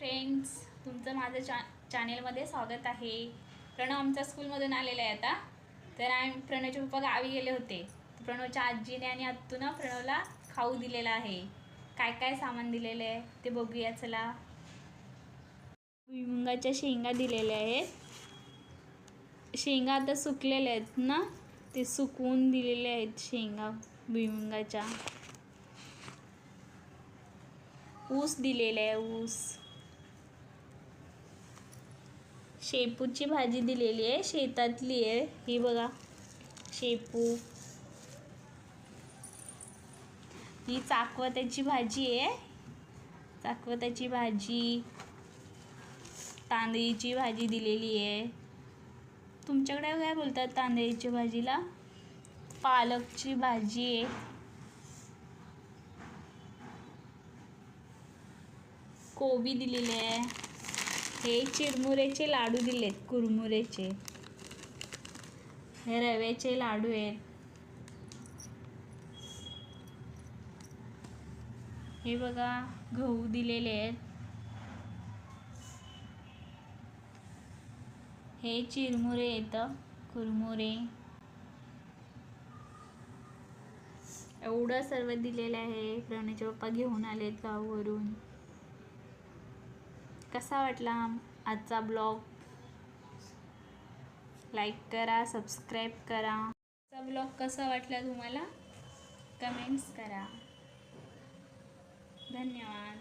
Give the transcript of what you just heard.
Friends, तुमचं माझ्या चॅनेलमध्ये स्वागत आहे. प्रणव आमच्या स्कूलमधून आलेला आहे आता. तर प्रणवचे पप्पा गावी गेले होते. प्रणवच्या आजीने आणि आत्तूनं प्रणवला खाऊ दिलेला आहे. काय काय सामान दिलेलं आहे ते बघूया. चला. भुईमुगाच्या शेंगा दिलेल्या आहेत. शेंगा आता सुकलेल्या आहेत ना, ते सुकवून दिलेले आहेत शेंगा भुईमुगाच्या. ऊस दिलेला आहे, ऊस. शेपूची भाजी दिलेली आहे, शेतातली आहे ही बघा. शेपू ही चाकवत्याची भाजी आहे. चाकवत्याची भाजी, तांदळीची भाजी दिलेली आहे. तुमच्याकडे काय बोलतात तांदळीची भाजीला? पालकची भाजी आहे. कोबी दिलेली आहे. हे चिरमुरेचे लाडू दिलेत, कुरमुरेचे. हे रव्याचे लाडू आहेत. हे बघा गहू दिलेले आहेत. हे चिरमुरे येतं, कुरमुरे. एवढं सर्व दिलेलं आहे. प्रणवचे पप्पा घेऊन आलेत गावावरून. कसा वाटला आजचा ब्लॉग? लाईक करा, सबस्क्राईब करा. आजचा ब्लॉग कसा वाटला तुम्हाला? कमेंट्स करा. धन्यवाद.